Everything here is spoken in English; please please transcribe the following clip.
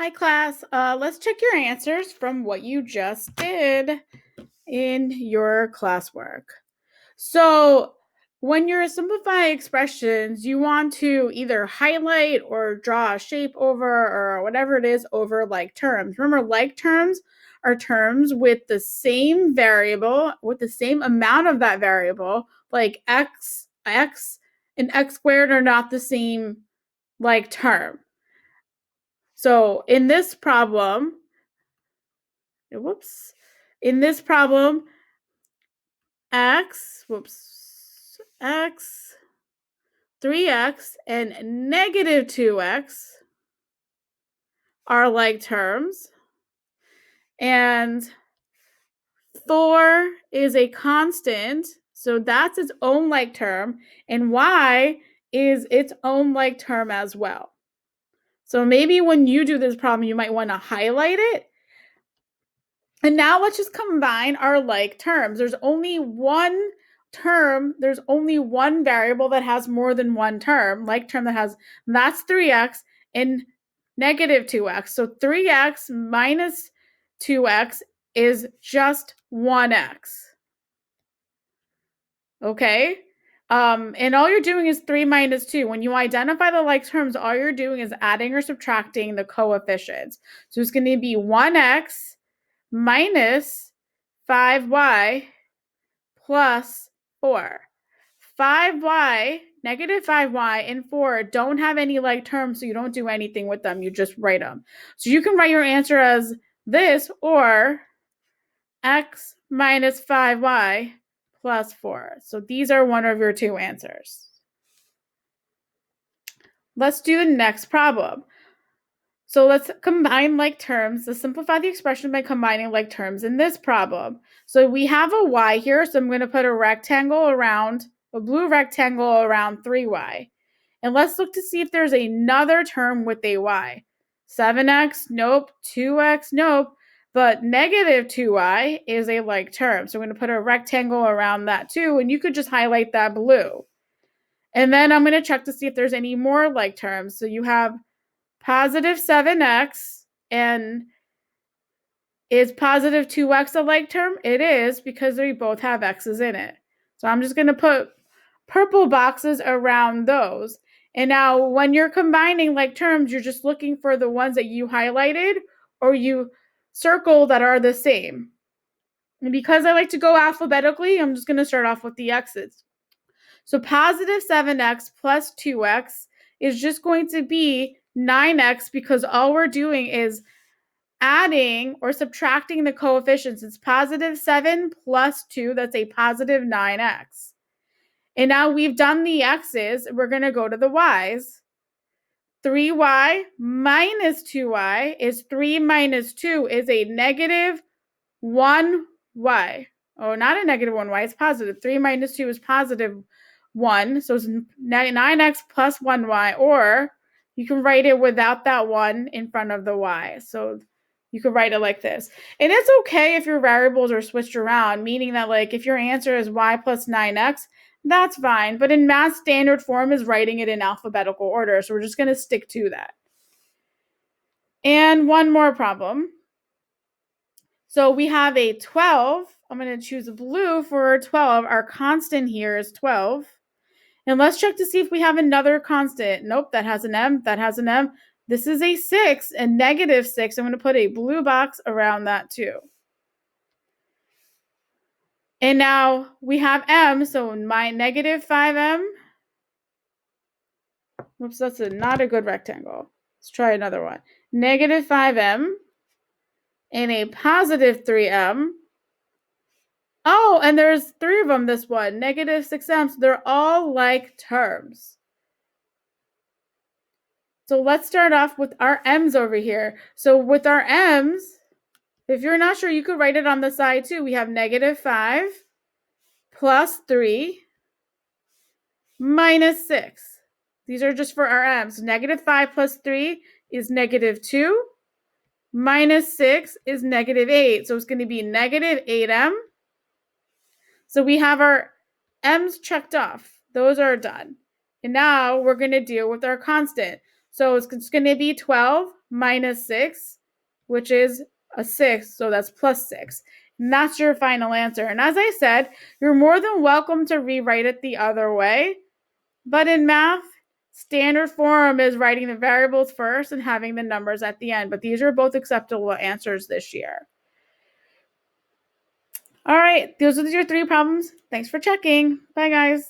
Hi, class. Let's check your answers from what you just did in your classwork. So, when you're simplifying expressions, you want to either highlight or draw a shape over or whatever it is over like terms. Remember, like terms are terms with the same variable, with the same amount of that variable, like x, and x squared are not the same like term. So in this problem, in this problem, x, 3x, and negative 2x are like terms. And 4 is a constant, so that's its own like term, and y is its own like term as well. So maybe when you do this problem, you might want to highlight it. And now let's just combine our like terms. There's only one variable that has more than one term, like term that's 3x and negative 2x. So 3x minus 2x is just 1x. Okay? And all you're doing is 3 minus 2. When you identify the like terms, all you're doing is adding or subtracting the coefficients. So it's going to be 1x minus 5y plus 4. 5y, negative 5y, and 4 don't have any like terms, so you don't do anything with them. You just write them. So you can write your answer as this or x minus 5y plus 4. So these are one of your two answers. Let's do the next problem. So let's combine like terms. Let's simplify the expression by combining like terms in this problem. So we have a y here, so I'm going to put a blue rectangle around 3y. And let's look to see if there's another term with a y. 7x, nope. 2x, nope. But negative 2y is a like term. So I'm going to put a rectangle around that too, and you could just highlight that blue. And then I'm going to check to see if there's any more like terms. So you have positive 7x, and is positive 2x a like term? It is, because they both have x's in it. So I'm just going to put purple boxes around those. And now when you're combining like terms, you're just looking for the ones that you highlighted or you circle that are the same. And because I like to go alphabetically, I'm just going to start off with the x's. So positive 7x plus 2x is just going to be 9x, because all we're doing is adding or subtracting the coefficients. It's positive 7 plus 2, that's a positive 9x. And now we've done the x's, we're going to go to the y's. 3y minus 2y is 3 minus 2 is a negative 1y. Oh, not a negative 1y, it's positive. 3 minus 2 is positive 1, so it's 9x plus 1y, or you can write it without that 1 in front of the y. So you could write it like this. And it's okay if your variables are switched around, meaning that like if your answer is y plus 9x, that's fine. But in math, standard form is writing it in alphabetical order, so we're just going to stick to that. And one more problem. So we have a 12. I'm going to choose blue for 12. Our constant here is 12. And let's check to see if we have another constant. Nope, that has an m, that has an m. This is a 6, and negative 6. I'm going to put a blue box around that too. And now we have m, so my negative 5m. Whoops, that's not a good rectangle. Let's try another one. Negative 5m and a positive 3m. Oh, and there's 3 of them, this one. Negative 6m. So they're all like terms. So let's start off with our m's over here. So with our m's, if you're not sure, you could write it on the side too. We have negative 5 plus 3 minus 6. These are just for our m's. Negative 5 plus 3 is negative 2. Minus 6 is negative 8. So it's going to be negative 8m. So we have our m's checked off. Those are done. And now we're going to deal with our constant. So it's going to be 12 minus 6, which is a 6, so that's plus 6. And that's your final answer. And as I said, you're more than welcome to rewrite it the other way. But in math, standard form is writing the variables first and having the numbers at the end. But these are both acceptable answers this year. All right, those are your 3 problems. Thanks for checking. Bye, guys.